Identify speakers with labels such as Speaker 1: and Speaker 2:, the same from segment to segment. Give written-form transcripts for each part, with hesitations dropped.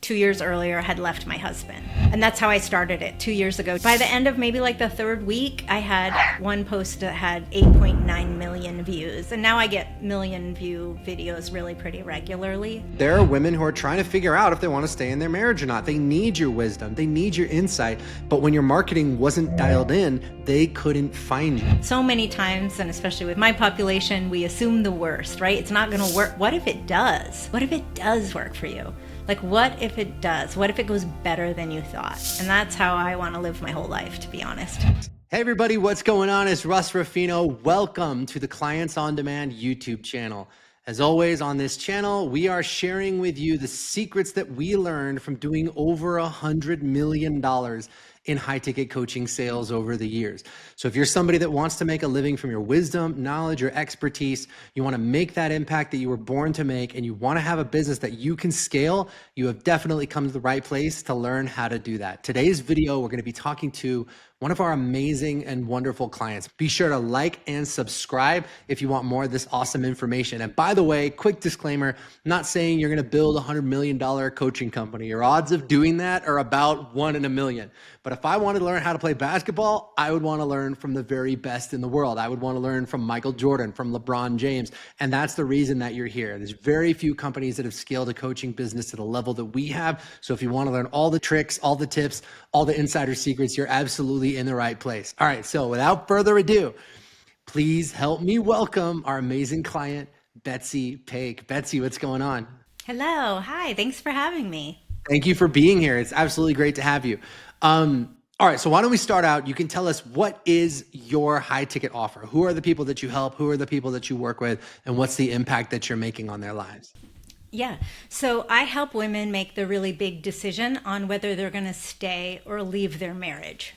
Speaker 1: 2 years earlier, had left my husband. And that's how I started it 2 years ago. By the end of maybe like the third week, I had one post that had 8.9 million views. And now I get million view videos really pretty regularly.
Speaker 2: There are women who are trying to figure out if they want to stay in their marriage or not. They need your wisdom. They need your insight. But when your marketing wasn't dialed in, they couldn't find you.
Speaker 1: So many times, and especially with my population, we assume the worst, right? It's not going to work. What if it does? What if it does work for you? Like, what if it does? What if it goes better than you thought? And that's how I want to live my whole life, to be honest.
Speaker 2: Hey everybody, what's going on? It's Russ Ruffino. Welcome to the Clients on Demand YouTube channel. As always on this channel, we are sharing with you the secrets that we learned from doing over $100 million in high ticket coaching sales over the years. So if you're somebody that wants to make a living from your wisdom, knowledge, or expertise, you want to make that impact that you were born to make, and you want to have a business that you can scale, you have definitely come to the right place to learn how to do that. Today's video, we're going to be talking to one of our amazing and wonderful clients. Be sure to like and subscribe if you want more of this awesome information. And by the way, quick disclaimer, I'm not saying you're going to build a $100 million coaching company. Your odds of doing that are about 1 in a million. But if I wanted to learn how to play basketball, I would want to learn from the very best in the world. I would want to learn from Michael Jordan, from LeBron James. And that's the reason that you're here. There's very few companies that have scaled a coaching business to the level that we have. So if you want to learn all the tricks, all the tips, all the insider secrets, you're absolutely in the right place. All right, so without further ado, please help me welcome our amazing client, Betsy Paik. Betsy, what's going on?
Speaker 1: Hello. Hi. Thanks for having me.
Speaker 2: Thank you for being here. It's absolutely great to have you. All right, so why don't we start out? You can tell us, what is your high ticket offer? Who are the people that you help? Who are the people that you work with? And what's the impact that you're making on their lives?
Speaker 1: Yeah. So I help women make the really big decision on whether they're going to stay or leave their marriage.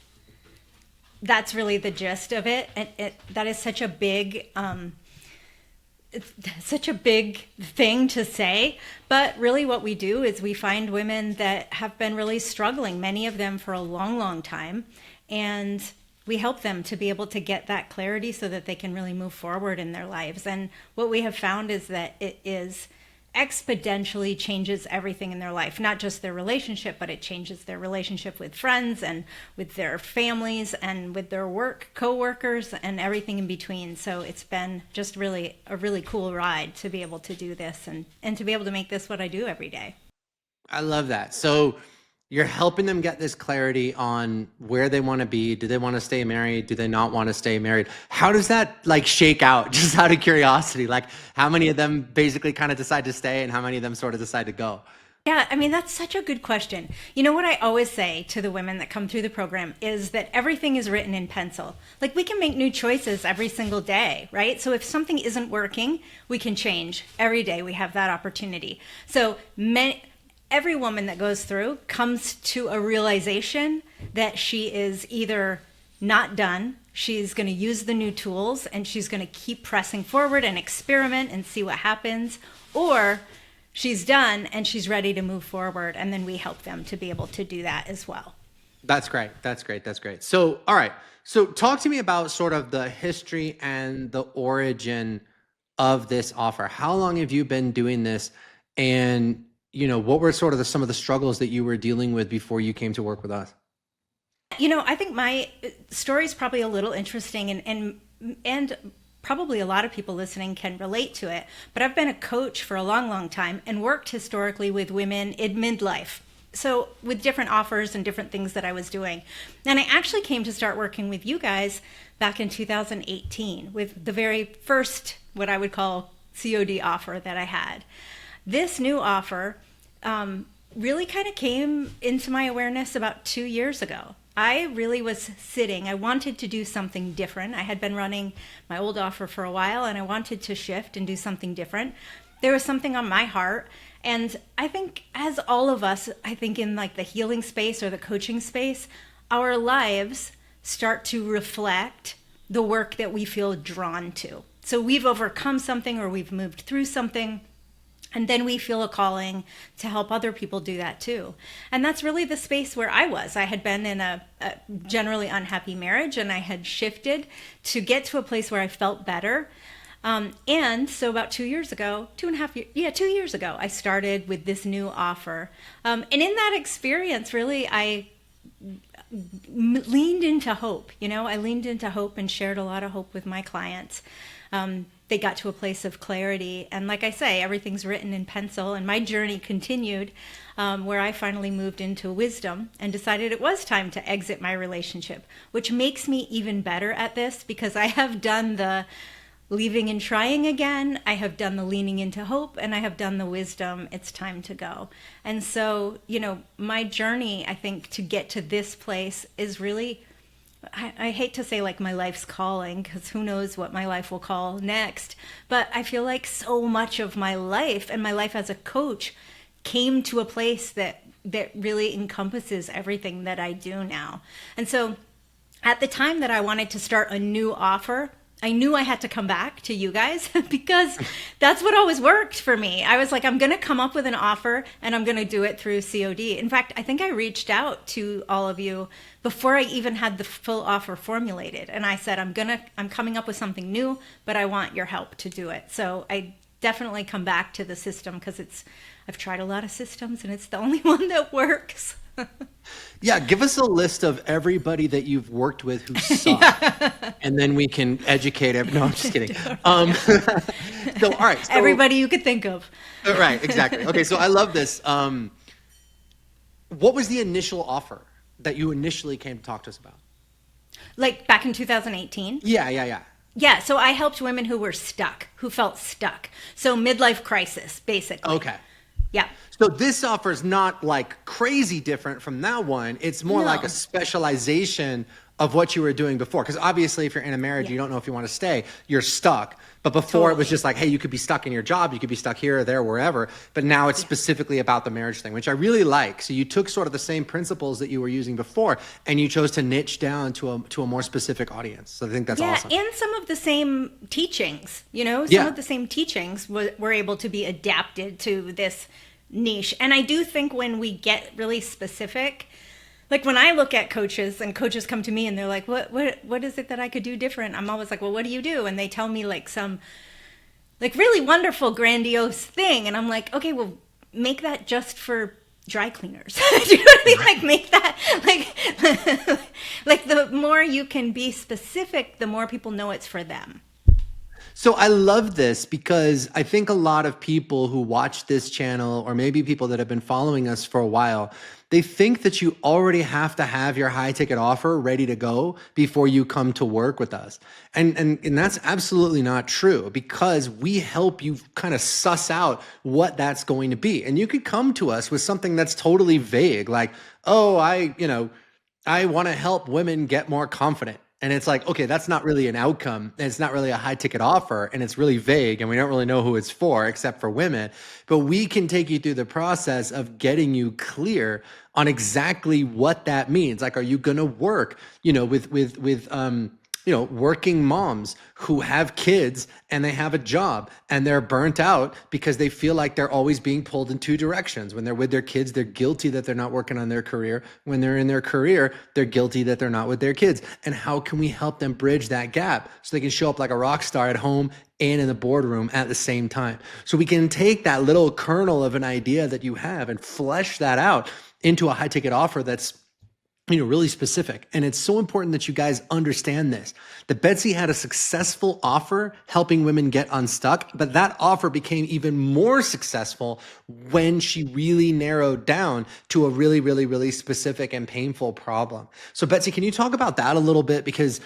Speaker 1: That's really the gist of it. And that is such a big, it's such a big thing to say, but really what we do is we find women that have been really struggling, many of them for a long, long time, and we help them to be able to get that clarity so that they can really move forward in their lives. And what we have found is that it is exponentially changes everything in their life, not just their relationship, but it changes their relationship with friends and with their families and with their work co-workers and everything in between. So it's been just really a really cool ride to be able to do this and to be able to make this what I do every day.
Speaker 2: I love that. So you're helping them get this clarity on where they want to be. Do they want to stay married? Do they not want to stay married? How does that shake out? Just out of curiosity, how many of them basically kind of decide to stay and how many of them sort of decide to go?
Speaker 1: Yeah, I mean, that's such a good question. You know what I always say to the women that come through the program is that everything is written in pencil. Like, we can make new choices every single day, right? So if something isn't working, we can change. Every day we have that opportunity. So every woman that goes through comes to a realization that she is either not done, she's going to use the new tools, and she's going to keep pressing forward and experiment and see what happens, or she's done and she's ready to move forward, and then we help them to be able to do that as well.
Speaker 2: That's great. That's great. That's great. So, all right. So talk to me about sort of the history and the origin of this offer. How long have you been doing this? And what were sort of some of the struggles that you were dealing with before you came to work with us?
Speaker 1: I think my story is probably a little interesting and probably a lot of people listening can relate to it, but I've been a coach for a long, long time and worked historically with women in midlife. So with different offers and different things that I was doing. And I actually came to start working with you guys back in 2018 with the very first, what I would call COD offer that I had. This new offer really kind of came into my awareness about 2 years ago. I really was I wanted to do something different. I had been running my old offer for a while and I wanted to shift and do something different. There was something on my heart. And I think, as all of us, I think in the healing space or the coaching space, our lives start to reflect the work that we feel drawn to. So we've overcome something or we've moved through something, and then we feel a calling to help other people do that too. And that's really the space where I was. I had been in a generally unhappy marriage, and I had shifted to get to a place where I felt better. And so about 2 years ago, 2.5 years, 2 years ago, I started with this new offer. And in that experience, really, I leaned into hope. I leaned into hope and shared a lot of hope with my clients. They got to a place of clarity. And like I say, everything's written in pencil. And my journey continued where I finally moved into wisdom and decided it was time to exit my relationship, which makes me even better at this because I have done the leaving and trying again. I have done the leaning into hope, and I have done the wisdom. It's time to go. And so, my journey, I think, to get to this place is really, I hate to say like my life's calling, because who knows what my life will call next. But I feel like so much of my life and my life as a coach came to a place that really encompasses everything that I do now. And so at the time that I wanted to start a new offer, I knew I had to come back to you guys because that's what always worked for me. I was like, I'm going to come up with an offer and I'm going to do it through COD. In fact, I think I reached out to all of you before I even had the full offer formulated. And I said, I'm coming up with something new, but I want your help to do it. So I definitely come back to the system because I've tried a lot of systems and it's the only one that works.
Speaker 2: Yeah, give us a list of everybody that you've worked with who suck, and then we can educate No, I'm just kidding. So, all right. So,
Speaker 1: everybody you could think of.
Speaker 2: Right, exactly. Okay, so I love this. What was the initial offer that you initially came to talk to us about?
Speaker 1: Like back in 2018?
Speaker 2: Yeah.
Speaker 1: Yeah, so I helped women who were stuck, who felt stuck. So midlife crisis, basically.
Speaker 2: Okay.
Speaker 1: Yeah.
Speaker 2: So this offer is not like crazy different from that one. It's more like a specialization of what you were doing before. Because obviously, if you're in a marriage, you don't know if you want to stay, you're stuck. But before it was just like, hey, you could be stuck in your job, you could be stuck here or there, wherever. But now it's specifically about the marriage thing, which I really like. So you took sort of the same principles that you were using before, and you chose to niche down to a more specific audience. So I think that's awesome.
Speaker 1: Yeah, and some of the same teachings, some of the same teachings were able to be adapted to this niche. And I do think when we get really specific, like when I look at coaches and coaches come to me and they're like, what is it that I could do different? I'm always like, well, what do you do? And they tell me like some like really wonderful, grandiose thing. And I'm like, okay, well, make that just for dry cleaners. Do you know what I mean? Like make that like the more you can be specific, the more people know it's for them.
Speaker 2: So I love this because I think a lot of people who watch this channel, or maybe people that have been following us for a while, they think that you already have to have your high ticket offer ready to go before you come to work with us. And that's absolutely not true, because we help you kind of suss out what that's going to be. And you could come to us with something that's totally vague, like, oh, I want to help women get more confident. And it's like, okay, that's not really an outcome. It's not really a high ticket offer, and it's really vague, and we don't really know who it's for except for women. But we can take you through the process of getting you clear on exactly what that means. Like, are you going to work, with working moms who have kids and they have a job and they're burnt out because they feel like they're always being pulled in two directions. When they're with their kids, they're guilty that they're not working on their career. When they're in their career, they're guilty that they're not with their kids. And how can we help them bridge that gap so they can show up like a rock star at home and in the boardroom at the same time? So we can take that little kernel of an idea that you have and flesh that out into a high ticket offer that's really specific. And it's so important that you guys understand this, that Betsy had a successful offer helping women get unstuck, but that offer became even more successful when she really narrowed down to a really, really, really specific and painful problem. So Betsy, can you talk about that a little bit? Because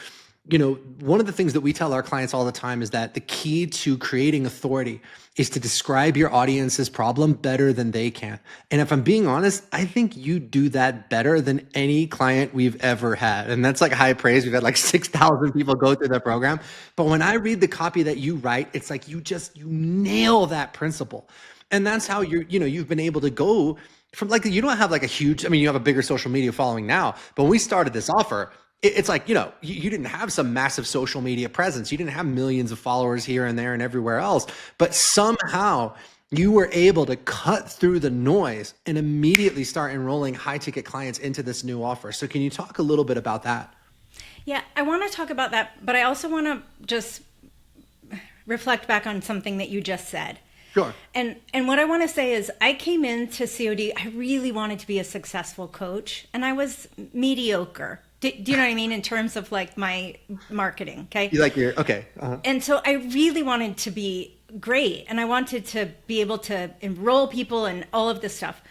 Speaker 2: one of the things that we tell our clients all the time is that the key to creating authority is to describe your audience's problem better than they can. And if I'm being honest, I think you do that better than any client we've ever had. And that's like high praise. We've had like 6,000 people go through the program. But when I read the copy that you write, it's like you nail that principle. And that's how you've been able to go from like, you don't have like a huge, you have a bigger social media following now, but when we started this offer, it's like, you didn't have some massive social media presence. You didn't have millions of followers here and there and everywhere else, but somehow you were able to cut through the noise and immediately start enrolling high ticket clients into this new offer. So can you talk a little bit about that?
Speaker 1: Yeah, I want to talk about that, but I also want to just reflect back on something that you just said.
Speaker 2: Sure.
Speaker 1: And what I want to say is I came into COD, I really wanted to be a successful coach, and I was mediocre. Do you know what I mean? In terms of like my marketing. Okay.
Speaker 2: You like your, okay.
Speaker 1: And so I really wanted to be great, and I wanted to be able to enroll people and all of this stuff.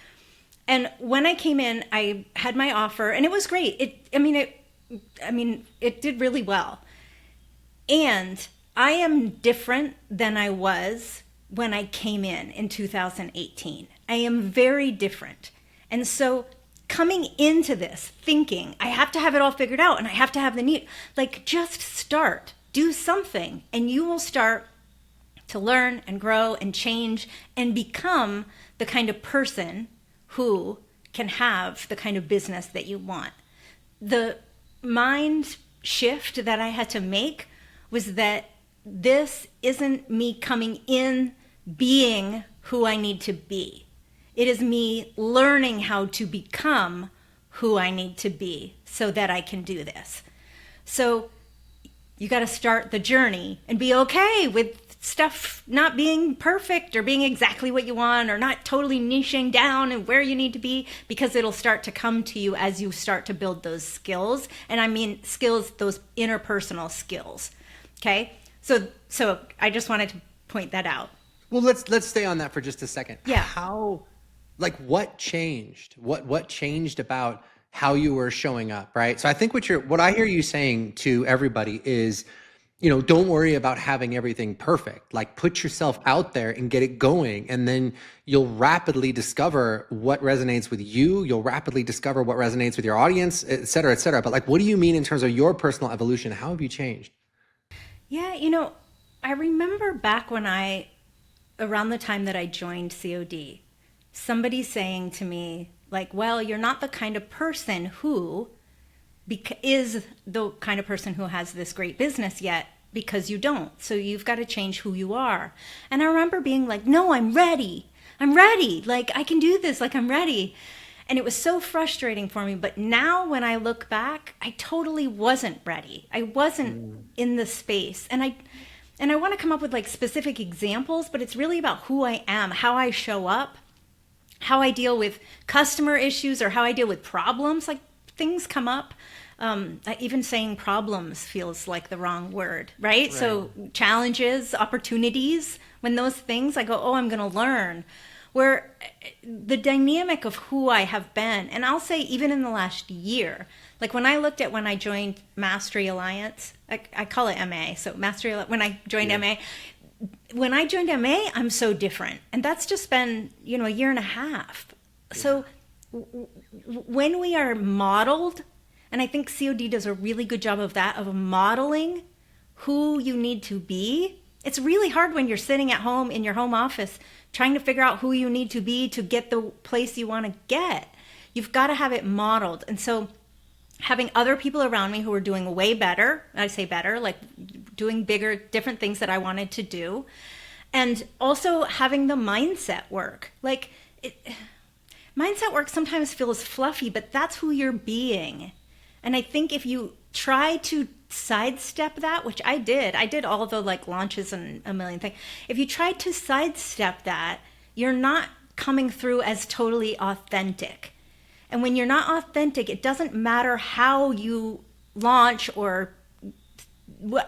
Speaker 1: And when I came in, I had my offer, and it was great. It did really well. And I am different than I was when I came in 2018. I am very different. And so coming into this thinking, I have to have it all figured out and I have to have the need, like just start, do something, and you will start to learn and grow and change and become the kind of person who can have the kind of business that you want. The mind shift that I had to make was that this isn't me coming in being who I need to be. It is me learning how to become who I need to be so that I can do this. So you got to start the journey and be okay with stuff not being perfect or being exactly what you want or not totally niching down and where you need to be, because it'll start to come to you as you start to build those skills. And I mean skills, those interpersonal skills. Okay? So I just wanted to point that out.
Speaker 2: Well, let's stay on that for just a second.
Speaker 1: Yeah.
Speaker 2: How, like, what changed? What changed about how you were showing up, right? So I think what I hear you saying to everybody is, don't worry about having everything perfect. Like, put yourself out there and get it going, and then you'll rapidly discover what resonates with you. You'll rapidly discover what resonates with your audience, et cetera, et cetera. But like, what do you mean in terms of your personal evolution? How have you changed?
Speaker 1: Yeah, I remember back when around the time that I joined COD, somebody saying to me, like, well, you're not the kind of person who is the kind of person who has this great business yet, because you don't. So you've got to change who you are. And I remember being like, no, I'm ready. Like, I can do this. Like, I'm ready. And it was so frustrating for me. But now when I look back, I totally wasn't ready. I wasn't in the space. And I want to come up with like specific examples, but it's really about who I am, how I show up, how I deal with customer issues or how I deal with problems. Like, things come up. Even saying problems feels like the wrong word, right? So challenges, opportunities, when those things, I go, oh, I'm going to learn. Where the dynamic of who I have been, and I'll say even in the last year, like when I looked at when I joined Mastery Alliance, I call it MA. So Mastery, when I joined MA, I'm so different. And that's just been, a year and a half. So when we are modeled, and I think COD does a really good job of that, of modeling who you need to be. It's really hard when you're sitting at home in your home office trying to figure out who you need to be to get the place you want to get. You've got to have it modeled. And so having other people around me who are doing way better, I say better, like doing bigger, different things that I wanted to do. And also having the mindset work. Mindset work sometimes feels fluffy, but that's who you're being. And I think if you try to sidestep that, which I did all the like launches and a million things. If you try to sidestep that, you're not coming through as totally authentic. And when you're not authentic, it doesn't matter how you launch or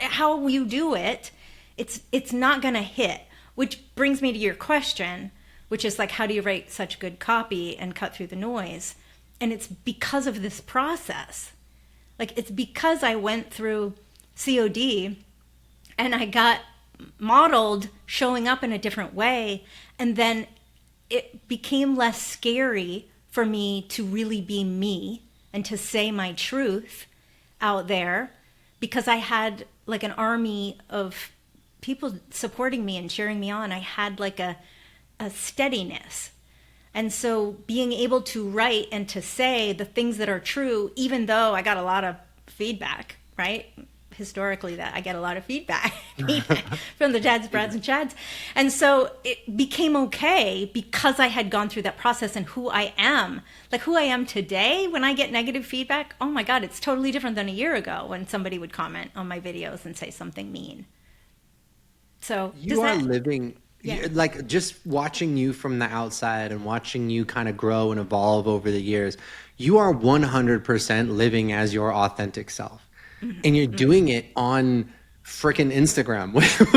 Speaker 1: how you do it. It's not going to hit, which brings me to your question, which is like, how do you write such good copy and cut through the noise? And it's because of this process. Like, it's because I went through COD and I got modeled showing up in a different way. And then it became less scary for me to really be me and to say my truth out there, because I had like an army of people supporting me and cheering me on. I had like a steadiness. And so being able to write and to say the things that are true, even though I got a lot of feedback, right? Historically, that I get a lot of feedback from the dads, brads, and chads. And so it became okay because I had gone through that process, and who I am, like who I am today, when I get negative feedback, oh my God, it's totally different than a year ago when somebody would comment on my videos and say something mean. So
Speaker 2: You
Speaker 1: does
Speaker 2: are
Speaker 1: that?
Speaker 2: living,
Speaker 1: Yeah.
Speaker 2: like just watching you from the outside and watching you kind of grow and evolve over the years. You are 100% living as your authentic self. And you're doing it on freaking Instagram,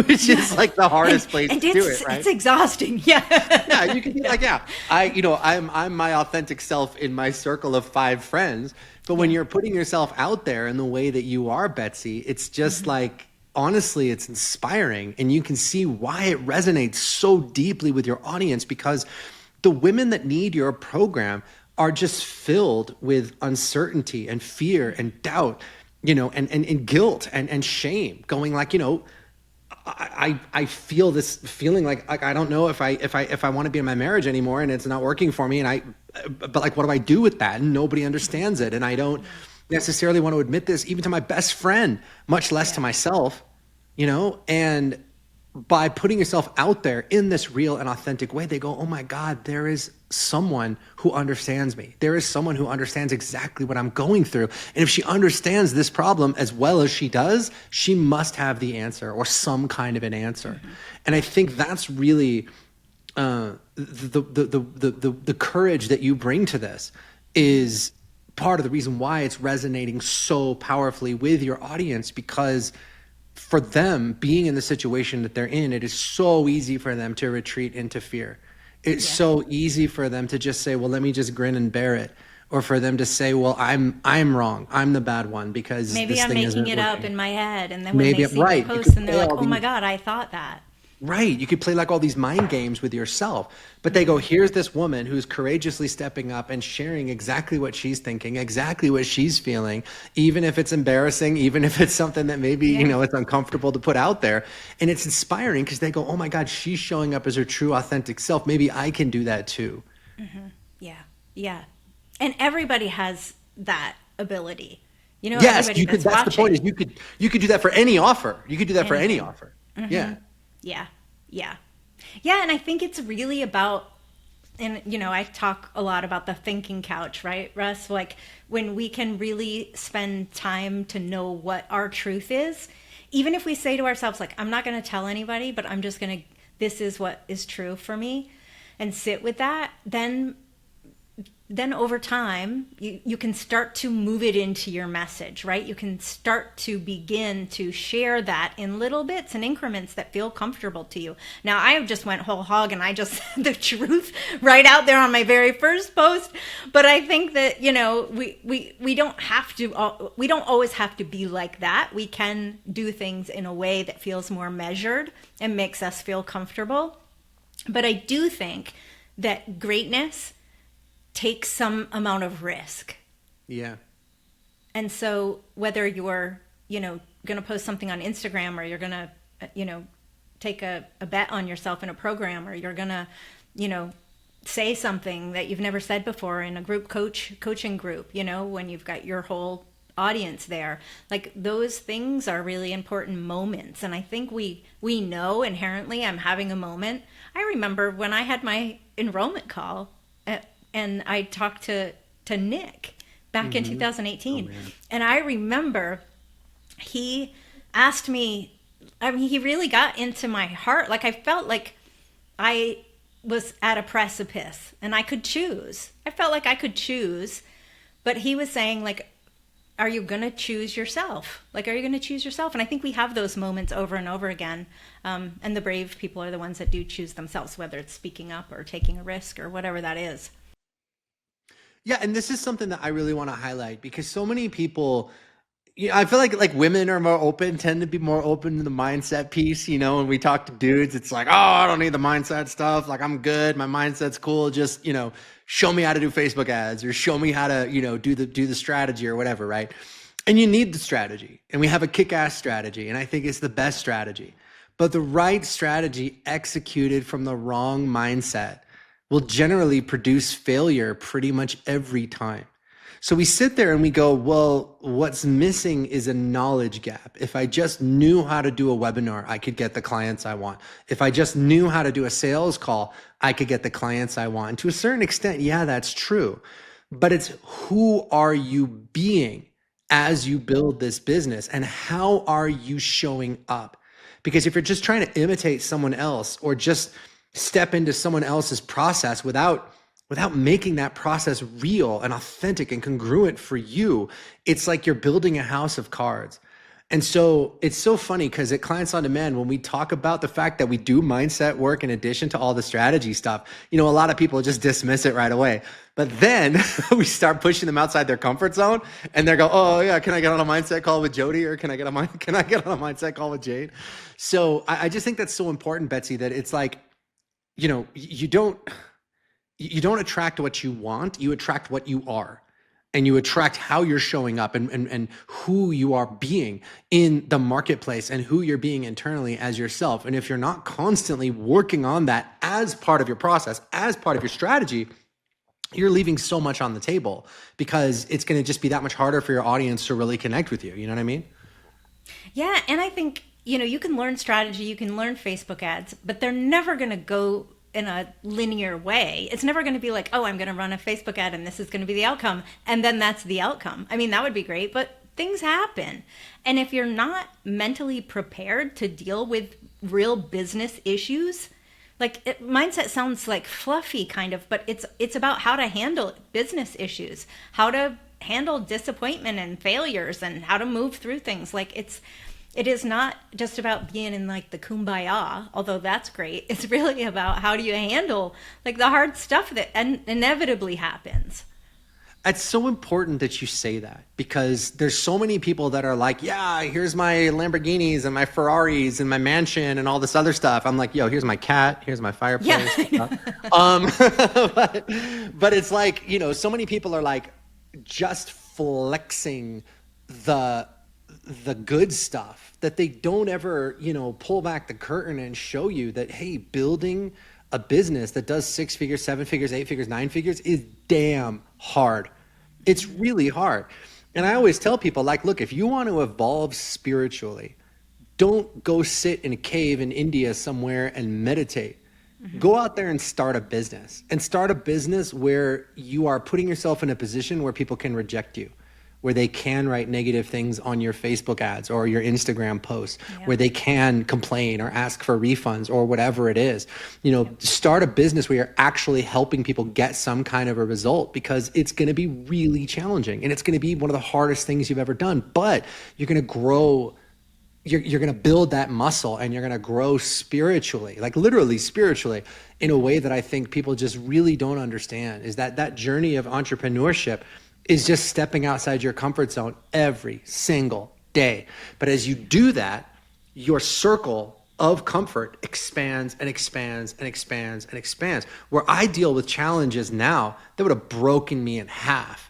Speaker 2: which
Speaker 1: Yeah.
Speaker 2: is like the
Speaker 1: And
Speaker 2: hardest place
Speaker 1: and
Speaker 2: to do it,
Speaker 1: it's
Speaker 2: right?
Speaker 1: exhausting. Yeah.
Speaker 2: Yeah, you could be
Speaker 1: Yeah.
Speaker 2: like, yeah, I'm my authentic self in my circle of five friends. But when
Speaker 1: Yeah.
Speaker 2: you're putting yourself out there in the way that you are, Betsy, it's just like, honestly, it's inspiring. And you can see why it resonates so deeply with your audience because the women that need your program are just filled with uncertainty and fear and doubt, and guilt and shame, going like, I feel this feeling like I don't know if I want to be in my marriage anymore and it's not working for me, and but like, what do I do with that? And nobody understands it, and I don't
Speaker 1: Yeah.
Speaker 2: necessarily want to admit this even to my best friend, much less to
Speaker 1: Yeah.
Speaker 2: myself. And by putting yourself out there in this real and authentic way, they go, oh my God, there is someone who understands me. There is someone who understands exactly what I'm going through. And if she understands this problem as well as she does, she must have the answer or some kind of an answer. And I think that's really the courage that you bring to this is part of the reason why it's resonating so powerfully with your audience, because for them being in the situation that they're in, it is so easy for them to retreat into fear. It's
Speaker 1: Yeah.
Speaker 2: so easy for them to just say, well, let me just grin and bear it. Or for them to say, well, I'm wrong. I'm the bad one because
Speaker 1: Maybe
Speaker 2: this
Speaker 1: I'm
Speaker 2: thing
Speaker 1: making
Speaker 2: isn't
Speaker 1: it up
Speaker 2: working.
Speaker 1: in my head, and then when they
Speaker 2: Maybe I'm
Speaker 1: see my
Speaker 2: right. You
Speaker 1: posts,
Speaker 2: could
Speaker 1: and they're
Speaker 2: play
Speaker 1: like,
Speaker 2: all
Speaker 1: "Oh my
Speaker 2: these
Speaker 1: God, I thought that."
Speaker 2: Right. You could play like all these mind games with yourself. But they go, here's this woman who's courageously stepping up and sharing exactly what she's thinking, exactly what she's feeling, even if it's embarrassing, even if it's something that maybe,
Speaker 1: Yeah.
Speaker 2: it's uncomfortable to put out there. And it's inspiring because they go, oh my God, she's showing up as her true, authentic self. Maybe I can do that too.
Speaker 1: Yeah. Yeah. And everybody has that ability.
Speaker 2: Yes,
Speaker 1: Everybody
Speaker 2: you could.
Speaker 1: that's
Speaker 2: That's the point is
Speaker 1: watching.
Speaker 2: you could do that for any offer. You could do that for any
Speaker 1: Anything.
Speaker 2: offer. Yeah.
Speaker 1: Yeah. Yeah. Yeah. And I think it's really about, and I talk a lot about the thinking couch, right, Russ? Like when we can really spend time to know what our truth is, even if we say to ourselves, like, I'm not going to tell anybody, but I'm just going to, this is what is true for me, and sit with that, then over time you can start to move it into your message, right? You can start to begin to share that in little bits and increments that feel comfortable to you. Now I just went whole hog and I just said the truth right out there on my very first post, but I think that we don't have to, we don't always have to be like that. We can do things in a way that feels more measured and makes us feel comfortable. But I do think that greatness takes some amount of risk.
Speaker 2: Yeah.
Speaker 1: And so whether you're, going to post something on Instagram, or you're going to, take a bet on yourself in a program, or you're going to, say something that you've never said before in a coaching group, when you've got your whole audience there, like those things are really important moments. And I think we know inherently I'm having a moment. I remember when I had my enrollment call, and I talked to Nick back in
Speaker 2: Oh
Speaker 1: 2018.
Speaker 2: man.
Speaker 1: And I remember he asked me, I mean, he really got into my heart. Like I felt like I was at a precipice and I could choose. I felt like I could choose. But he was saying, like, are you going to choose yourself? Like, are you going to choose yourself? And I think we have those moments over and over again. And the brave people are the ones that do choose themselves, whether it's speaking up or taking a risk or whatever that is.
Speaker 2: Yeah, and this is something that I really want to highlight because so many people, I feel like women are more open, tend to be more open to the mindset piece. When we talk to dudes, it's like, oh, I don't need the mindset stuff. Like I'm good, my mindset's cool. Just show me how to do Facebook ads or show me how to do the strategy or whatever, right? And you need the strategy, and we have a kick-ass strategy, and I think it's the best strategy. But the right strategy executed from the wrong mindset will generally produce failure pretty much every time. So we sit there and we go, well, what's missing is a knowledge gap. If I just knew how to do a webinar, I could get the clients I want. If I just knew how to do a sales call, I could get the clients I want. And to a certain extent, yeah, that's true. But it's, who are you being as you build this business, and how are you showing up? Because if you're just trying to imitate someone else or just step into someone else's process without making that process real and authentic and congruent for you, it's like you're building a house of cards. And so it's so funny because at Clients on Demand, when we talk about the fact that we do mindset work in addition to all the strategy stuff, a lot of people just dismiss it right away. But then we start pushing them outside their comfort zone and they go, oh yeah, can I get on a mindset call with Jody, or can I get on a mindset call with Jade? So I just think that's so important, Betsy, that it's like, you don't attract what you want, you attract what you are. And you attract how you're showing up and who you are being in the marketplace and who you're being internally as yourself. And if you're not constantly working on that as part of your process, as part of your strategy, you're leaving so much on the table because it's going to just be that much harder for your audience to really connect with you. You know what I mean?
Speaker 1: Yeah. And I think, you can learn strategy, you can learn Facebook ads, but they're never going to go in a linear way. It's never going to be like, oh, I'm going to run a Facebook ad and this is going to be the outcome. And then that's the outcome. I mean, that would be great, but things happen. And if you're not mentally prepared to deal with real business issues, mindset sounds like fluffy kind of, but it's about how to handle business issues, how to handle disappointment and failures and how to move through things. It is not just about being in the kumbaya, although that's great. It's really about how do you handle the hard stuff that inevitably happens.
Speaker 2: It's so important that you say that because there's so many people that are like, yeah, here's my Lamborghinis and my Ferraris and my mansion and all this other stuff. I'm like, yo, here's my cat, here's my fireplace.
Speaker 1: Yeah.
Speaker 2: But it's like, so many people are like just flexing the good stuff that they don't ever, pull back the curtain and show you that, hey, building a business that does 6 figures, 7 figures, 8 figures, 9 figures is damn hard. It's really hard. And I always tell people look, if you want to evolve spiritually, don't go sit in a cave in India somewhere and meditate. Mm-hmm. Go out there and start a business where you are putting yourself in a position where people can reject you, where they can write negative things on your Facebook ads or your Instagram posts, where they can complain or ask for refunds or whatever it is. Start a business where you're actually helping people get some kind of a result, because it's going to be really challenging and it's going to be one of the hardest things you've ever done, but you're going to grow. You're going to build that muscle and you're going to grow spiritually, literally spiritually, in a way that I think people just really don't understand, is that journey of entrepreneurship is just stepping outside your comfort zone every single day. But as you do that, your circle of comfort expands and expands and expands and expands. Where I deal with challenges now that would have broken me in half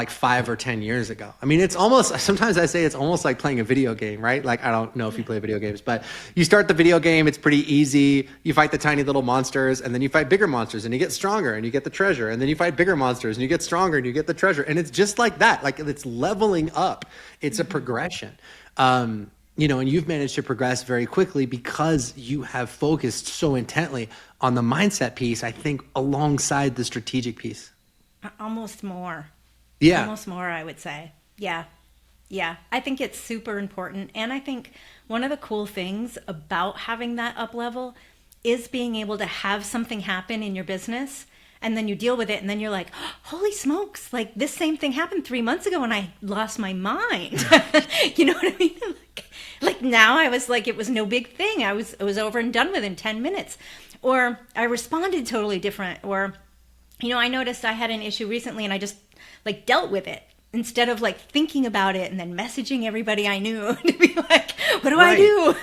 Speaker 2: 5 or 10 years ago. I mean, sometimes I say it's almost like playing a video game, right? I don't know if you play video games, but you start the video game, it's pretty easy. You fight the tiny little monsters and then you fight bigger monsters and you get stronger and you get the treasure. And then you fight bigger monsters and you get stronger and you get the treasure. And it's just like that. It's leveling up. It's a progression. And you've managed to progress very quickly because you have focused so intently on the mindset piece, I think, alongside the strategic piece.
Speaker 1: Almost more.
Speaker 2: Yeah.
Speaker 1: Almost more, I would say. Yeah. Yeah. I think it's super important. And I think one of the cool things about having that up level is being able to have something happen in your business and then you deal with it and then you're like, oh, holy smokes, this same thing happened 3 months ago and I lost my mind. You know what I mean? Now I was it was no big thing. I was over and done with in 10 minutes. Or I responded totally different. Or, I noticed I had an issue recently and I just dealt with it instead of thinking about it and then messaging everybody I knew to be what do I do?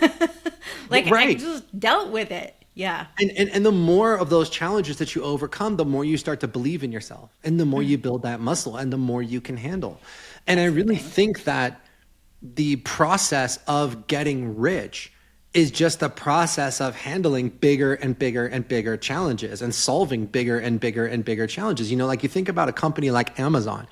Speaker 1: I just dealt with it. Yeah.
Speaker 2: And the more of those challenges that you overcome, the more you start to believe in yourself and the more you build that muscle and the more you can handle. And I really think that the process of getting rich is just the process of handling bigger and bigger and bigger challenges and solving bigger and bigger and bigger challenges. You think about a company like Amazon,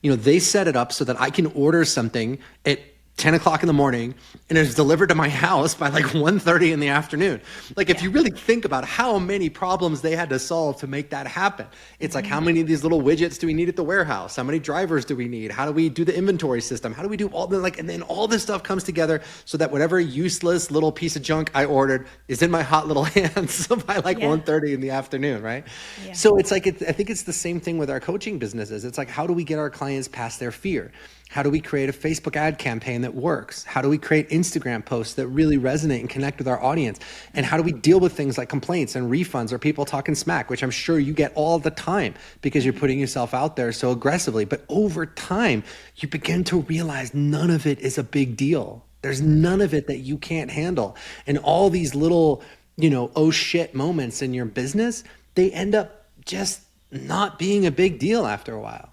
Speaker 2: they set it up so that I can order something at 10 o'clock in the morning and it was delivered to my house by like 1:30 in the afternoon. Like if you really think about how many problems they had to solve to make that happen, it's like, how many of these little widgets do we need at the warehouse? How many drivers do we need? How do we do the inventory system? How do we do all the and then all this stuff comes together so that whatever useless little piece of junk I ordered is in my hot little hands by like 1:30 in the afternoon, right? Yeah. So it's like, I think it's the same thing with our coaching businesses. It's like, how do we get our clients past their fear? How do we create a Facebook ad campaign that works? How do we create Instagram posts that really resonate and connect with our audience? And how do we deal with things like complaints and refunds or people talking smack, which I'm sure you get all the time because you're putting yourself out there so aggressively. But over time, you begin to realize none of it is a big deal. There's none of it that you can't handle. And all these little, oh shit moments in your business, they end up just not being a big deal after a while.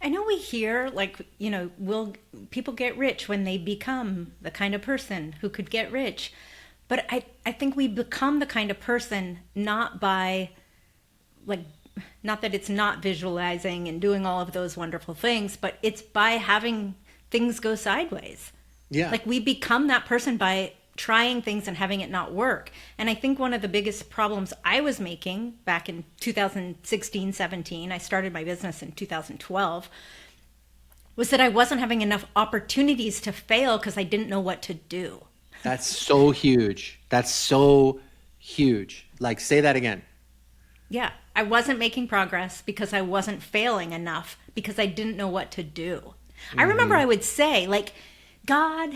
Speaker 1: I know we hear will people get rich when they become the kind of person who could get rich? But I think we become the kind of person not by not that it's not visualizing and doing all of those wonderful things, but it's by having things go sideways. Yeah. Like we become that person by trying things and having it not work. And I think one of the biggest problems I was making back in 2016, 17, I started my business in 2012, was that I wasn't having enough opportunities to fail because I didn't know what to do.
Speaker 2: That's so huge. That's so huge. Like, say that again.
Speaker 1: Yeah. I wasn't making progress because I wasn't failing enough because I didn't know what to do. Mm-hmm. I remember I would say, God,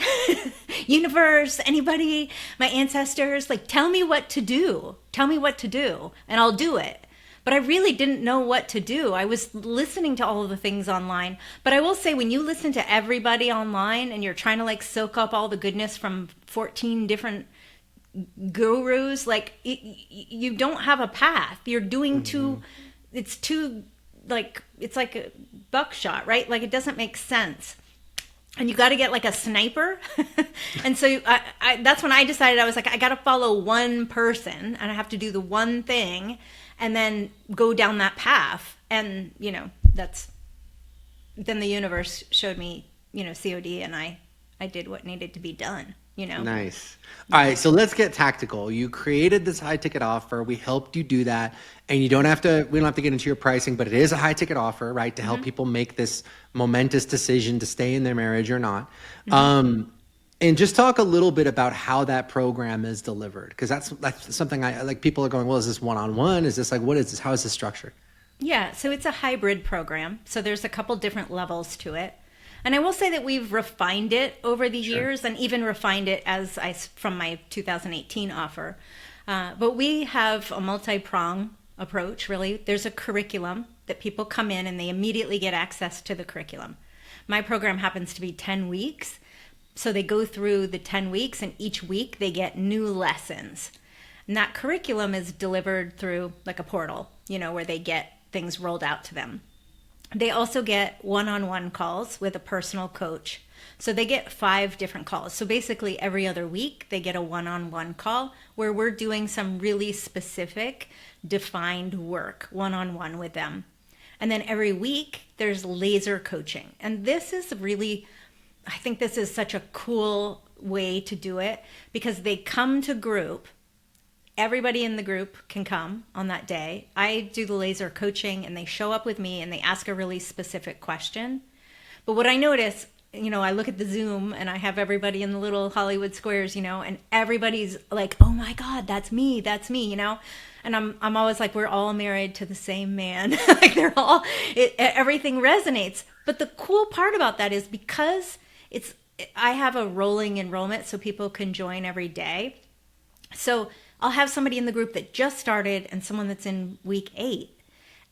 Speaker 1: universe, anybody, my ancestors, tell me what to do. Tell me what to do, and I'll do it. But I really didn't know what to do. I was listening to all of the things online. But I will say, when you listen to everybody online and you're trying to soak up all the goodness from 14 different gurus, you don't have a path. You're doing it's like a buckshot, right? It doesn't make sense. And you got to get a sniper. And so that's when I decided, I was like, I got to follow one person and I have to do the one thing and then go down that path. And, then the universe showed me, COD, and I did what needed to be done.
Speaker 2: Nice. All right. So let's get tactical. You created this high ticket offer. We helped you do that. And we don't have to get into your pricing, but it is a high ticket offer, right? To help people make this momentous decision to stay in their marriage or not. And just talk a little bit about how that program is delivered. Cause that's something people are going, well, is this one-on-one? Is this what is this? How is this structured?
Speaker 1: Yeah. So it's a hybrid program. So there's a couple different levels to it. And I will say that we've refined it over the years, and even refined it from my 2018 offer. But we have a multi-prong approach, really. There's a curriculum that people come in and they immediately get access to the curriculum. My program happens to be 10 weeks. So they go through the 10 weeks, and each week they get new lessons. And that curriculum is delivered through a portal, where they get things rolled out to them. They also get one-on-one calls with a personal coach. So they get 5 different calls. So basically every other week they get a one-on-one call where we're doing some really specific, defined work one-on-one with them. And then every week there's laser coaching. And this is really, I think this is such a cool way to do it because they come to group. Everybody in the group can come on that day. I do the laser coaching and they show up with me and they ask a really specific question. But what I notice, I look at the Zoom and I have everybody in the little Hollywood squares, and everybody's like, oh my God, that's me. And I'm always like, we're all married to the same man. Everything resonates. But the cool part about that is because I have a rolling enrollment so people can join every day. So I'll have somebody in the group that just started and someone that's in week 8.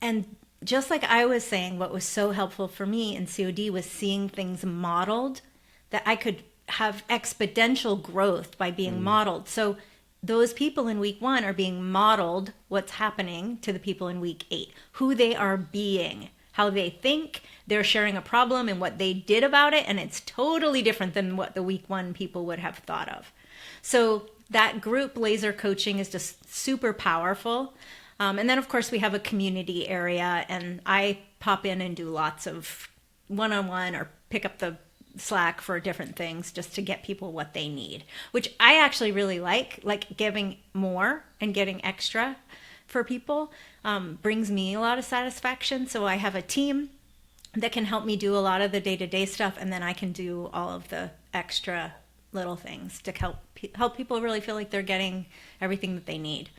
Speaker 1: And just like I was saying, what was so helpful for me in COD was seeing things modeled, that I could have exponential growth by being modeled. So those people in week 1 are being modeled what's happening to the people in week 8, who they are being, how they think, they're sharing a problem and what they did about it. And it's totally different than what the week 1 people would have thought of. So that group laser coaching is just super powerful. And then, of course, we have a community area, and I pop in and do lots of one-on-one or pick up the Slack for different things just to get people what they need, which I actually really like giving more and getting extra for people brings me a lot of satisfaction. So I have a team that can help me do a lot of the day-to-day stuff, and then I can do all of the extra little things to help people really feel like they're getting everything that they need.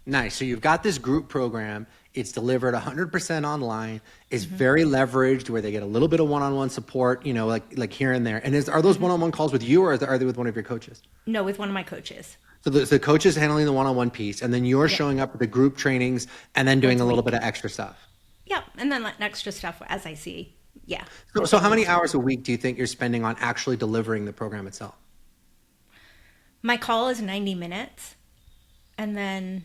Speaker 2: Nice. So you've got this group program. It's delivered 100% online. It's very leveraged where they get a little bit of one-on-one support, like here and there. And are those one-on-one calls with you, or are they with one of your coaches?
Speaker 1: No, with one of my coaches.
Speaker 2: So the coach is handling the one-on-one piece, and then you're showing up at the group trainings and then doing a little bit of extra stuff.
Speaker 1: Yeah, and then extra stuff as I see. Yeah.
Speaker 2: So how many hours a week do you think you're spending on actually delivering the program itself?
Speaker 1: My call is 90 minutes, and then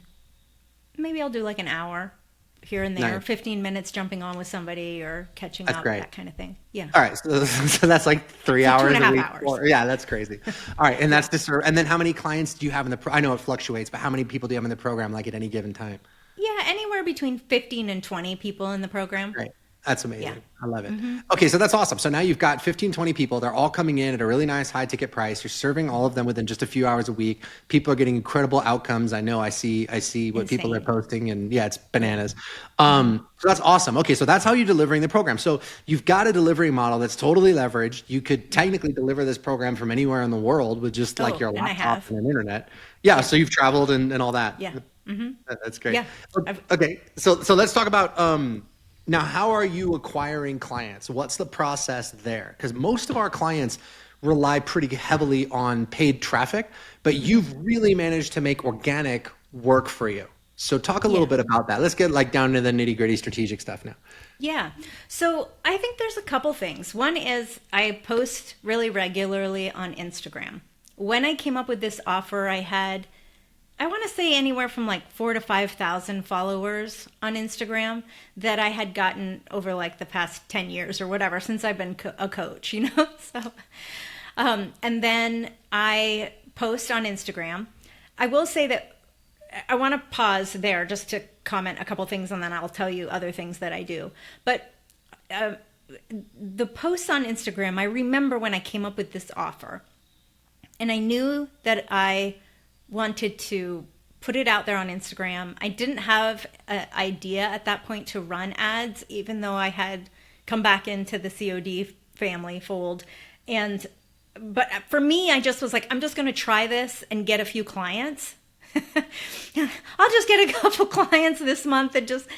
Speaker 1: maybe I'll do like an hour here and there, 15 minutes jumping on with somebody or catching up, that kind of thing. Yeah.
Speaker 2: All right. So that's like 3 hours a week.
Speaker 1: 2.5 hours.
Speaker 2: Yeah, that's crazy. All right. And that's just, and then how many clients do you have in I know it fluctuates, but how many people do you have in the program like at any given time?
Speaker 1: Yeah, anywhere between 15 and 20 people in the program.
Speaker 2: Right. That's amazing.
Speaker 1: Yeah.
Speaker 2: I love it. Okay, so that's awesome. So now you've got 15, 20 people. They're all coming in at a really nice high ticket price. You're serving all of them within just a few hours a week. People are getting incredible outcomes. I know I see what people are posting, and yeah, it's bananas. So that's awesome. Okay, so that's how you're delivering the program. So you've got a delivery model that's totally leveraged. You could technically deliver this program from anywhere in the world with just like your laptop and an internet. Yeah, so you've traveled and all that.
Speaker 1: Yeah.
Speaker 2: That's great.
Speaker 1: Yeah.
Speaker 2: Okay, so let's talk about now, how are you acquiring clients? What's the process there? Because most of our clients rely pretty heavily on paid traffic, but you've really managed to make organic work for you. So talk a little bit about that. Let's get down to the nitty-gritty strategic stuff now.
Speaker 1: Yeah. So I think there's a couple things. One is I post really regularly on Instagram. When I came up with this offer, I had, I want to say anywhere from 4,000 to 5,000 followers on Instagram that I had gotten over the past 10 years or whatever, since I've been a coach, So, and then I post on Instagram. I will say that I want to pause there just to comment a couple things, and then I'll tell you other things that I do. But the posts on Instagram, I remember when I came up with this offer, and I knew that I wanted to put it out there on Instagram. I didn't have an idea at that point to run ads, even though I had come back into the COD family fold. But for me, I just was I'm just going to try this and get a few clients. I'll just get a couple clients this month and just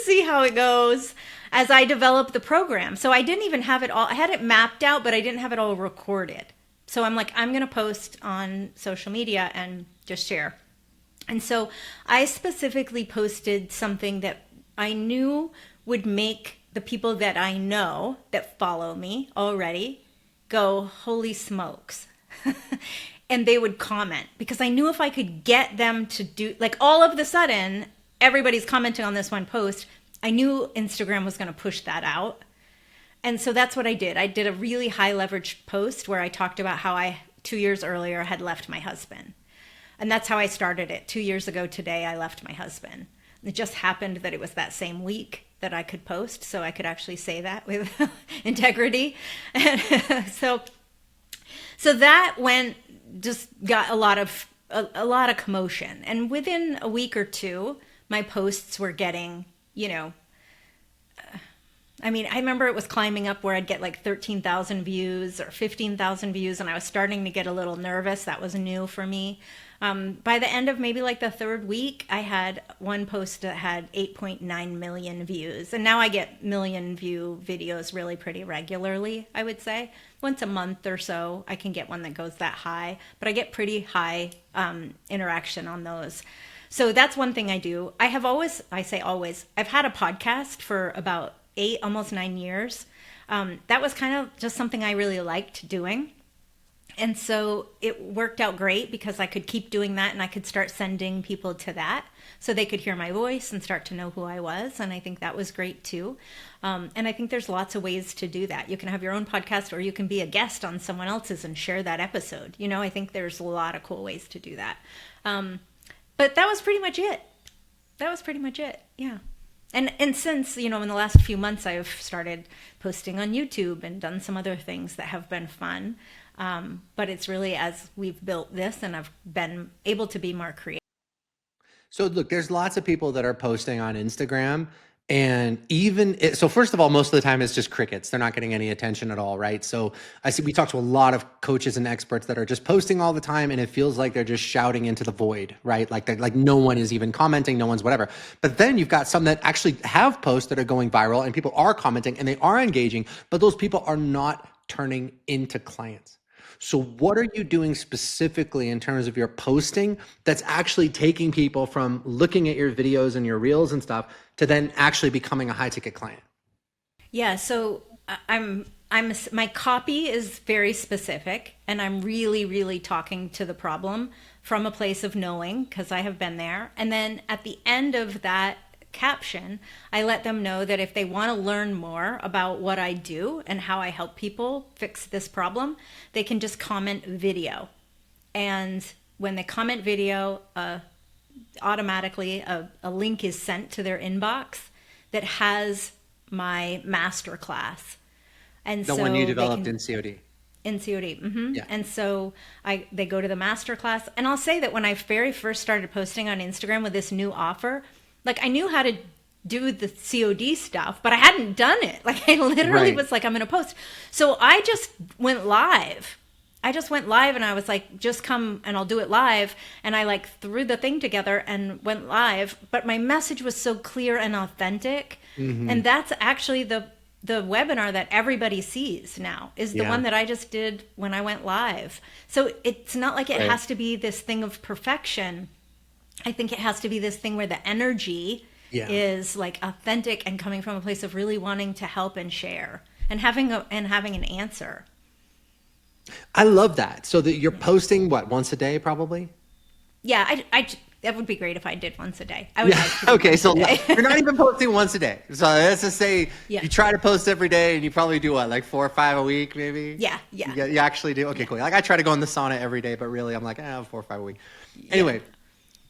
Speaker 1: see how it goes as I develop the program. So I didn't even have it all. I had it mapped out, but I didn't have it all recorded. So I'm I'm going to post on social media and just share. And so I specifically posted something that I knew would make the people that I know that follow me already go, holy smokes. And they would comment, because I knew if I could get them to do, all of the sudden, everybody's commenting on this one post, I knew Instagram was going to push that out. And so that's what I did. I did a really high leverage post where I talked about how I, 2 years earlier, had left my husband. And that's how I started it. 2 years ago today, I left my husband. It just happened that it was that same week that I could post, so I could actually say that with integrity. And so that just got a lot of commotion. And within a week or two, my posts were getting, I remember it was climbing up where I'd get 13,000 views or 15,000 views, and I was starting to get a little nervous. That was new for me. By the end of maybe the third week, I had one post that had 8.9 million views. And now I get million view videos really pretty regularly, I would say. Once a month or so, I can get one that goes that high. But I get pretty high interaction on those. So that's one thing I do. I've had a podcast for about 8, almost 9 years. That was kind of just something I really liked doing. And so it worked out great because I could keep doing that, and I could start sending people to that so they could hear my voice and start to know who I was. And I think that was great too. And I think there's lots of ways to do that. You can have your own podcast, or you can be a guest on someone else's and share that episode. I think there's a lot of cool ways to do that. But that was pretty much it. Yeah. And since, in the last few months, I've started posting on YouTube and done some other things that have been fun. But it's really as we've built this and I've been able to be more creative.
Speaker 2: So look, there's lots of people that are posting on Instagram, and so first of all, most of the time it's just crickets. They're not getting any attention at all, right? So I see we talk to a lot of coaches and experts that are just posting all the time, and it feels like they're just shouting into the void, right? Like no one is even commenting, no one's whatever. But then you've got some that actually have posts that are going viral, and people are commenting and they are engaging, but those people are not turning into clients. So what are you doing specifically in terms of your posting that's actually taking people from looking at your videos and your reels and stuff to then actually becoming a high ticket client?
Speaker 1: Yeah, so my copy is very specific, and I'm really, really talking to the problem from a place of knowing because I have been there. And then at the end of that caption, I let them know that if they want to learn more about what I do and how I help people fix this problem, they can just comment video. And when they comment video, automatically a link is sent to their inbox that has my master class. And
Speaker 2: The
Speaker 1: so
Speaker 2: one you
Speaker 1: they
Speaker 2: developed
Speaker 1: can
Speaker 2: in COD.
Speaker 1: in COD.
Speaker 2: Yeah.
Speaker 1: And so they go to the master class. And I'll say that when I very first started posting on Instagram with this new offer, like I knew how to do the COD stuff, but I hadn't done it. Like I literally
Speaker 2: Right.
Speaker 1: was like, I'm going to post. So I just went live. I just went live and I was like, just come and I'll do it live. And I like threw the thing together and went live. But my message was so clear and authentic. And that's actually the webinar that everybody sees now is the
Speaker 2: Yeah.
Speaker 1: one that I just did when I went live. So it's not like it
Speaker 2: Right.
Speaker 1: has to be this thing of perfection. I think it has to be this thing where the energy
Speaker 2: Yeah.
Speaker 1: is like authentic and coming from a place of really wanting to help and share and having an answer.
Speaker 2: I love that. So that you're posting what, once a day probably?
Speaker 1: Yeah, that would be great if I did once a day. I would
Speaker 2: Yeah.
Speaker 1: like to do
Speaker 2: Okay.
Speaker 1: once
Speaker 2: So
Speaker 1: a day.
Speaker 2: you're not even posting once a day. So let's just say
Speaker 1: Yeah.
Speaker 2: you try to post every day and you probably do what, like 4 or 5 a week, maybe?
Speaker 1: Yeah, yeah.
Speaker 2: You actually do? Okay, cool. Like I try to go in the sauna every day, but really I'm like, 4 or 5 a week. Anyway,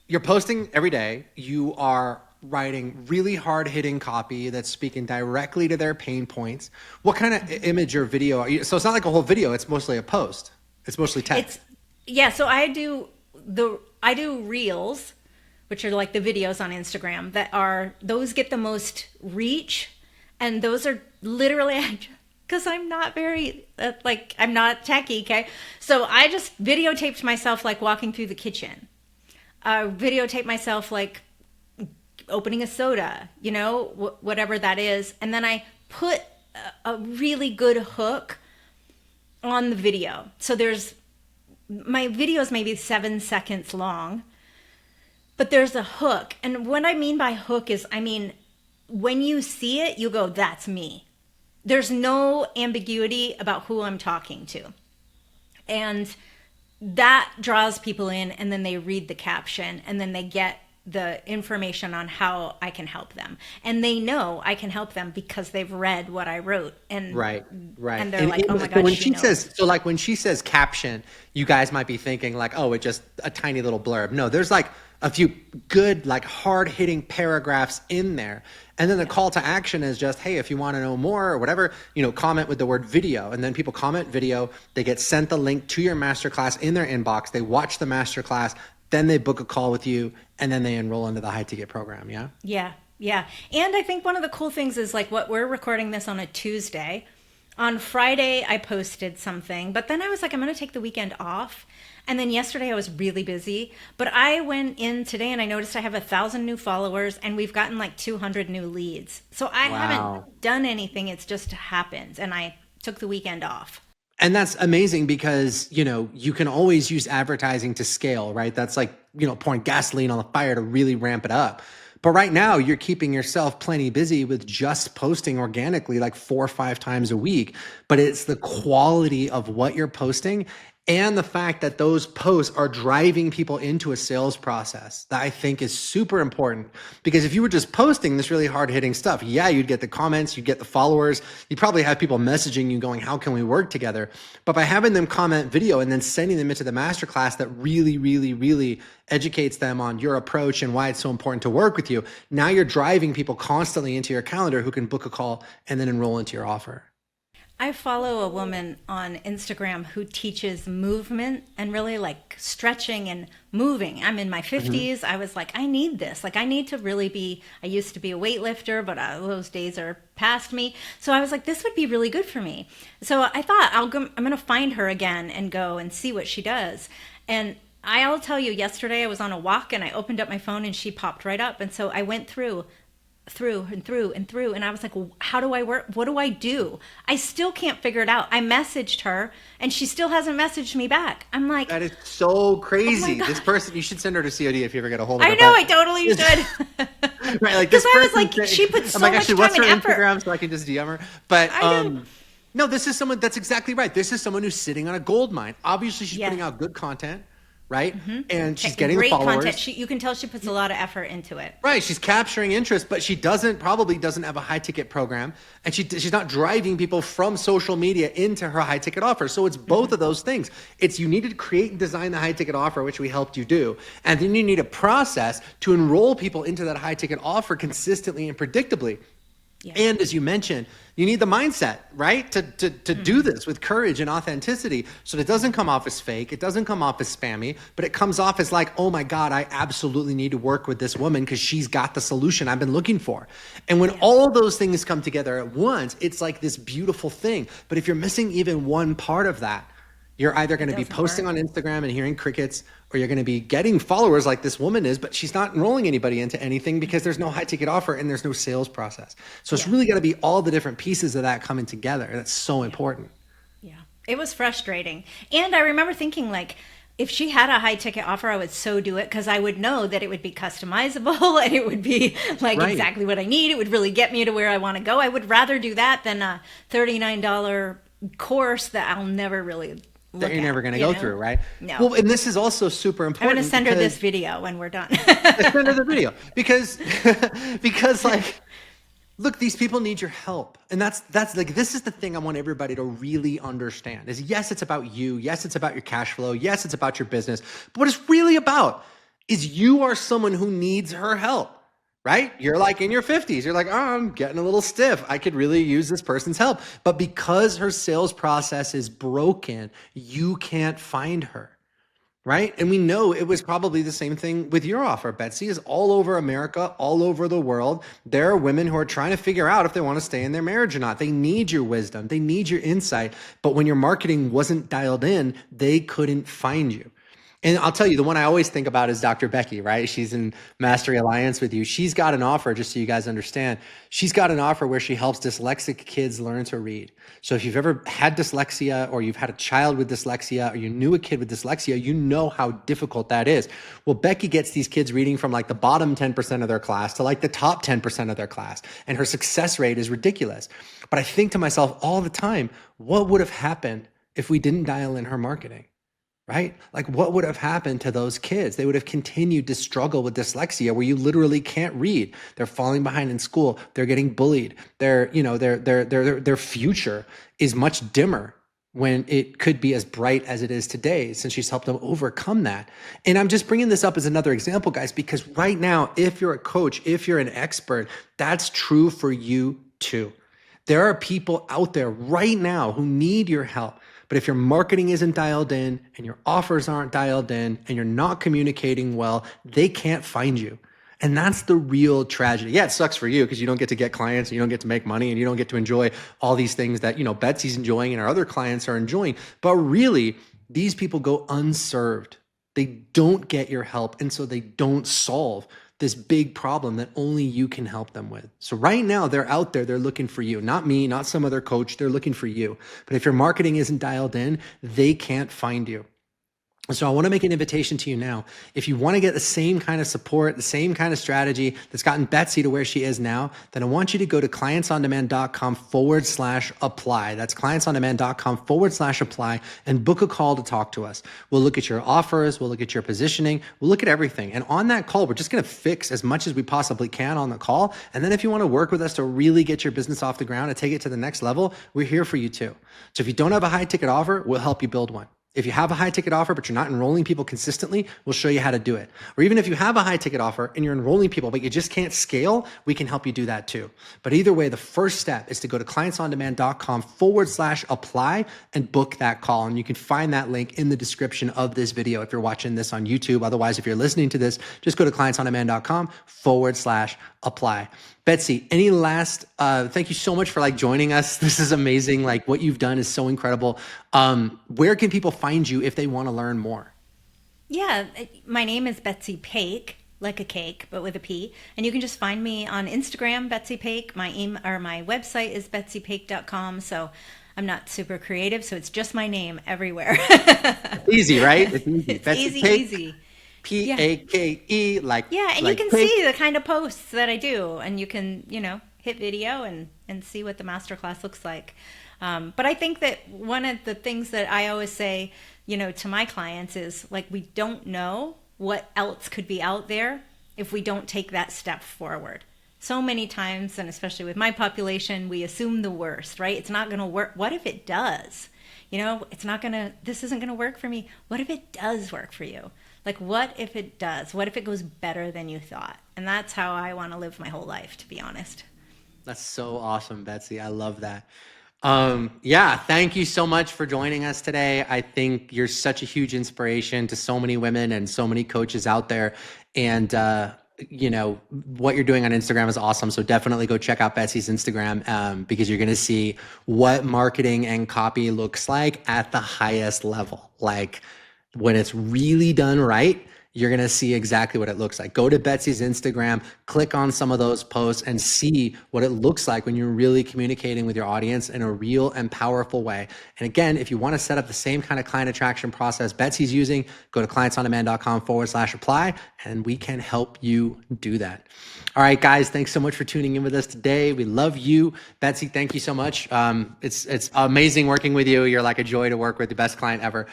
Speaker 2: you're posting every day. You are writing really hard hitting copy that's speaking directly to their pain points. What kind of image or video are you? So it's not like a whole video. It's mostly a post. It's mostly text.
Speaker 1: So I do reels, which are like the videos on Instagram those get the most reach, and those are literally because I'm not very I'm not techie, okay? So I just videotaped myself like walking through the kitchen. Videotape myself like opening a soda, whatever that is, and then I put a really good hook on the video. So my video is maybe 7 seconds long, but there's a hook. And what I mean by hook is, when you see it, you go, that's me. There's no ambiguity about who I'm talking to. And that draws people in, and then they read the caption, and then they get the information on how I can help them. And they know I can help them because they've read what I wrote. And
Speaker 2: Right.
Speaker 1: And they're like, oh my
Speaker 2: So
Speaker 1: God,
Speaker 2: when
Speaker 1: she
Speaker 2: she
Speaker 1: knows.
Speaker 2: says, so like when she says caption, you guys might be thinking like, oh, it's just a tiny little blurb. No, there's like a few good, like hard hitting paragraphs in there. And then the call to action is just, hey, if you want to know more or whatever, comment with the word video. And then people comment video, they get sent the link to your masterclass in their inbox. They watch the masterclass, then they book a call with you, and then they enroll into the high ticket program. Yeah.
Speaker 1: Yeah, yeah. And I think one of the cool things is like we're recording this on a Tuesday. On Friday, I posted something, but then I was like, I'm going to take the weekend off. And then yesterday I was really busy, but I went in today and I noticed I have 1,000 new followers and we've gotten like 200 new leads. So I
Speaker 2: Wow.
Speaker 1: haven't done anything. It's just happened. And I took the weekend off.
Speaker 2: And that's amazing because, you can always use advertising to scale, right? That's like, pouring gasoline on the fire to really ramp it up. But right now you're keeping yourself plenty busy with just posting organically like 4 or 5 times a week. But it's the quality of what you're posting. and the fact that those posts are driving people into a sales process that I think is super important. Because if you were just posting this really hard hitting stuff, yeah, you'd get the comments, you'd get the followers, you'd probably have people messaging you going, how can we work together? But by having them comment video and then sending them into the masterclass that really, really, really educates them on your approach and why it's so important to work with you, now you're driving people constantly into your calendar who can book a call and then enroll into your offer.
Speaker 1: I follow a woman on Instagram who teaches movement and really like stretching and moving. I'm in my 50s. I was like, I need this. Like, I need to really be, I used to be a weightlifter, but those days are past me. So I was like, this would be really good for me. So I thought I'm going to find her again and go and see what she does. And I'll tell you, yesterday I was on a walk and I opened up my phone and she popped right up. And so I went through and I was like, well, how do I work? What do I do? I still can't figure it out. I messaged her and she still hasn't messaged me back. I'm like,
Speaker 2: that is so crazy.
Speaker 1: Oh
Speaker 2: this person, you should send her to COD if you ever get a hold of her.
Speaker 1: I know, I totally should.
Speaker 2: Right, like
Speaker 1: because
Speaker 2: this
Speaker 1: I was
Speaker 2: person,
Speaker 1: like, she put so
Speaker 2: I'm like,
Speaker 1: much
Speaker 2: actually,
Speaker 1: time
Speaker 2: what's
Speaker 1: and
Speaker 2: her
Speaker 1: effort.
Speaker 2: Instagram so I can just DM her? But
Speaker 1: I know.
Speaker 2: no, this is someone that's exactly right. This is someone who's sitting on a gold mine. Obviously, she's putting out good content, right? And she's getting
Speaker 1: great
Speaker 2: the followers.
Speaker 1: content. You can tell she puts a lot of effort into it.
Speaker 2: Right, she's capturing interest, but she probably doesn't have a high ticket program, and she's not driving people from social media into her high ticket offer. So it's both of those things. It's you need to create and design the high ticket offer, which we helped you do, and then you need a process to enroll people into that high ticket offer consistently and predictably. Yeah. And as you mentioned, you need the mindset, right? To do this with courage and authenticity so that it doesn't come off as fake. It doesn't come off as spammy, but it comes off as like, oh my God, I absolutely need to work with this woman because she's got the solution I've been looking for. And when all those things come together at once, it's like this beautiful thing. But if you're missing even one part of that, you're either going to be posting on Instagram and hearing crickets, or you're going to be getting followers like this woman is, but she's not enrolling anybody into anything because there's no high ticket offer and there's no sales process. So it's really got to be all the different pieces of that coming together. That's so important.
Speaker 1: Yeah, it was frustrating. And I remember thinking like, if she had a high ticket offer, I would so do it because I would know that it would be customizable and it would be like exactly what I need. It would really get me to where I want to go. I would rather do that than a $39 course that I'll never really
Speaker 2: that you're never going to go through, right?
Speaker 1: No.
Speaker 2: Well, and this is also super important.
Speaker 1: I'm going to send her this video when we're done.
Speaker 2: Send her the video because like, look, these people need your help. And that's like, this is the thing I want everybody to really understand is yes, it's about you. Yes, it's about your cash flow. Yes, it's about your business. But what it's really about is you are someone who needs her help. Right? You're like in your 50s. You're like, oh, I'm getting a little stiff. I could really use this person's help. But because her sales process is broken, you can't find her. Right? And we know it was probably the same thing with your offer. Betsy is all over America, all over the world. There are women who are trying to figure out if they want to stay in their marriage or not. They need your wisdom. They need your insight. But when your marketing wasn't dialed in, they couldn't find you. And I'll tell you, the one I always think about is Dr. Becky, right? She's in Mastery Alliance with you. She's got an offer, just so you guys understand. She's got an offer where she helps dyslexic kids learn to read. So if you've ever had dyslexia or you've had a child with dyslexia or you knew a kid with dyslexia, you know how difficult that is. Well, Becky gets these kids reading from like the bottom 10% of their class to like the top 10% of their class. And her success rate is ridiculous. But I think to myself all the time, what would have happened if we didn't dial in her marketing? Right? Like what would have happened to those kids? They would have continued to struggle with dyslexia where you literally can't read. They're falling behind in school. They're getting bullied. Their future is much dimmer when it could be as bright as it is today since she's helped them overcome that. And I'm just bringing this up as another example, guys, because right now, if you're a coach, if you're an expert, that's true for you too. There are people out there right now who need your help. But if your marketing isn't dialed in and your offers aren't dialed in and you're not communicating well, they can't find you. And that's the real tragedy. Yeah, it sucks for you because you don't get to get clients and you don't get to make money and you don't get to enjoy all these things that, Betsy's enjoying and our other clients are enjoying. But really, these people go unserved. They don't get your help. And so they don't solve this big problem that only you can help them with. So right now they're out there, they're looking for you, not me, not some other coach, they're looking for you. But if your marketing isn't dialed in, they can't find you. So I want to make an invitation to you now. If you want to get the same kind of support, the same kind of strategy that's gotten Betsy to where she is now, then I want you to go to clientsondemand.com/apply. That's clientsondemand.com/apply and book a call to talk to us. We'll look at your offers. We'll look at your positioning. We'll look at everything. And on that call, we're just going to fix as much as we possibly can on the call. And then if you want to work with us to really get your business off the ground and take it to the next level, we're here for you too. So if you don't have a high ticket offer, we'll help you build one. If you have a high ticket offer, but you're not enrolling people consistently, we'll show you how to do it. Or even if you have a high ticket offer and you're enrolling people, but you just can't scale, we can help you do that too. But either way, the first step is to go to clientsondemand.com/apply and book that call. And you can find that link in the description of this video if you're watching this on YouTube. Otherwise, if you're listening to this, just go to clientsondemand.com/apply. Betsy, any last, thank you so much for joining us. This is amazing. What you've done is so incredible. Where can people find you if they want to learn more?
Speaker 1: Yeah, my name is Betsy Paik, like a cake, but with a P. And you can just find me on Instagram, Betsy Paik. My website is betsypaik.com. So I'm not super creative, so it's just my name everywhere.
Speaker 2: Easy, right? It's easy.
Speaker 1: It's
Speaker 2: Betsy
Speaker 1: easy,
Speaker 2: Paik,
Speaker 1: easy.
Speaker 2: P-A-K-E,
Speaker 1: Yeah, and you can see the kind of posts that I do, and you can, hit video and see what the masterclass looks like. But I think that one of the things that I always say, to my clients is we don't know what else could be out there if we don't take that step forward. So many times, and especially with my population, we assume the worst, right? It's not going to work. What if it does? This isn't going to work for me. What if it does work for you? What if it does? What if it goes better than you thought? And that's how I want to live my whole life, to be honest.
Speaker 2: That's so awesome, Betsy. I love that. Yeah, thank you so much for joining us today. I think you're such a huge inspiration to so many women and so many coaches out there. And, what you're doing on Instagram is awesome. So definitely go check out Betsy's Instagram because you're going to see what marketing and copy looks like at the highest level. When it's really done right, you're going to see exactly what it looks like. Go to Betsy's Instagram, click on some of those posts and see what it looks like when you're really communicating with your audience in a real and powerful way. And again, if you want to set up the same kind of client attraction process Betsy's using, go to clientsondemand.com/apply and we can help you do that. All right, guys, thanks so much for tuning in with us today. We love you. Betsy, thank you so much. It's amazing working with you. You're like a joy to work with, the best client ever.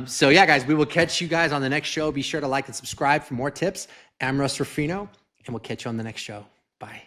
Speaker 2: So yeah, guys, we will catch you guys on the next show. Be sure to like and subscribe for more tips. I'm Russ Ruffino, and we'll catch you on the next show. Bye.